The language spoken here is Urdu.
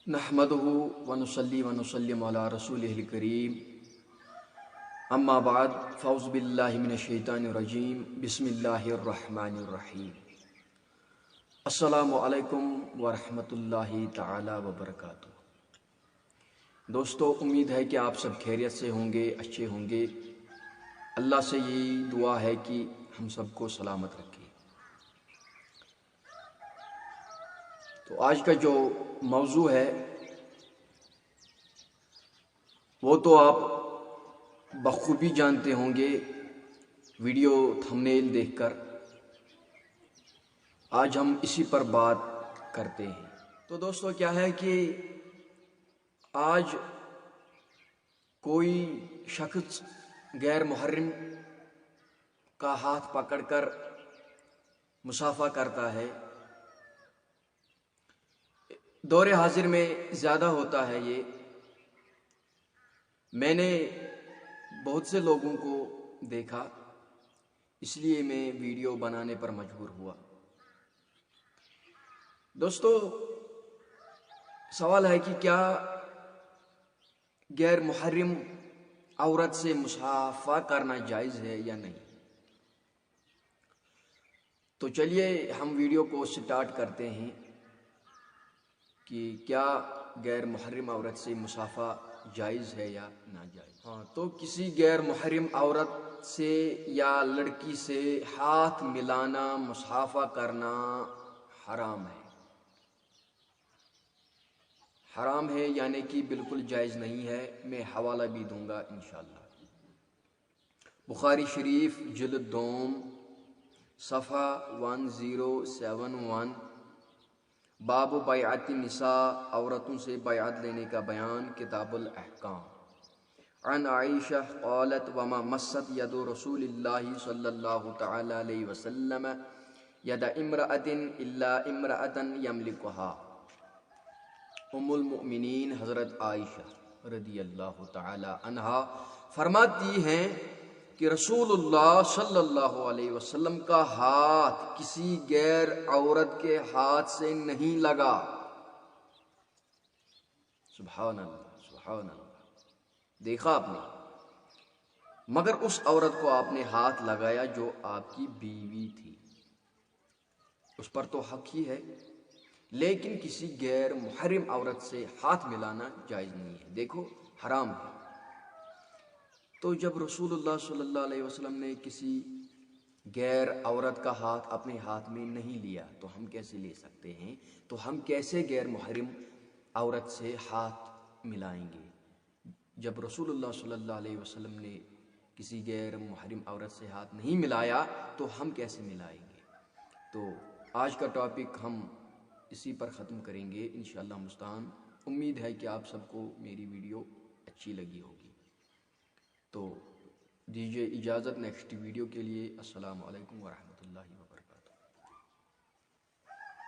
نحمدہ ونصلی ونسلم علی رسولہ الکریم اما بعد فاعوذ باللہ من الشیطان الرجیم بسم اللہ الرحمن الرحیم السلام علیکم ورحمۃ اللہ تعالی وبرکاتہ۔ دوستو، امید ہے کہ آپ سب خیریت سے ہوں گے، اچھے ہوں گے۔ اللہ سے یہی دعا ہے کہ ہم سب کو سلامت رکھے۔ تو آج کا جو موضوع ہے وہ تو آپ بخوبی جانتے ہوں گے ویڈیو تھمبنیل دیکھ کر۔ آج ہم اسی پر بات کرتے ہیں۔ تو دوستو، کیا ہے کہ آج کوئی شخص غیر محرم کا ہاتھ پکڑ کر مصافحہ کرتا ہے۔ دور حاضر میں زیادہ ہوتا ہے یہ۔ میں نے بہت سے لوگوں کو دیکھا، اس لیے میں ویڈیو بنانے پر مجبور ہوا۔ دوستو، سوال ہے کہ کیا غیر محرم عورت سے مصافحہ کرنا جائز ہے یا نہیں؟ تو چلیے ہم ویڈیو کو سٹارٹ کرتے ہیں کہ کیا غیر محرم عورت سے مصافحہ جائز ہے یا ناجائز۔ تو کسی غیر محرم عورت سے یا لڑکی سے ہاتھ ملانا، مصافحہ کرنا حرام ہے۔ حرام ہے یعنی کہ بالکل جائز نہیں ہے۔ میں حوالہ بھی دوں گا انشاءاللہ۔ بخاری شریف جلد دوم صفحہ 1071، باب بیعت النساء، عورتوں سے بیعت لینے کا بیان، کتاب الاحکام۔ عن عائشہ قالت وما مست ید رسول اللہ صلی اللہ تعالی علیہ وسلم ید امرأۃ الا امرأۃ یملکها۔ ام المؤمنین حضرت عائشہ رضی اللہ تعالی عنہا فرماتی ہیں کہ رسول اللہ صلی اللہ علیہ وسلم کا ہاتھ کسی غیر عورت کے ہاتھ سے نہیں لگا۔ سبحان اللہ، سبحان اللہ۔ دیکھا آپ نے، مگر اس عورت کو آپ نے ہاتھ لگایا جو آپ کی بیوی تھی، اس پر تو حق ہی ہے، لیکن کسی غیر محرم عورت سے ہاتھ ملانا جائز نہیں ہے۔ دیکھو، حرام ہے۔ تو جب رسول اللہ صلی اللہ علیہ وسلم نے کسی غیر عورت کا ہاتھ اپنے ہاتھ میں نہیں لیا تو ہم کیسے لے سکتے ہیں؟ تو ہم کیسے غیر محرم عورت سے ہاتھ ملائیں گے؟ جب رسول اللہ صلی اللہ علیہ وسلم نے کسی غیر محرم عورت سے ہاتھ نہیں ملایا تو ہم کیسے ملائیں گے؟ تو آج کا ٹاپک ہم اسی پر ختم کریں گے انشاءاللہ مستعان۔ امید ہے کہ آپ سب کو میری ویڈیو اچھی لگی ہوگی۔ تو دیجیے اجازت نیکسٹ ویڈیو کے لیے۔ السلام علیکم ورحمۃ اللہ۔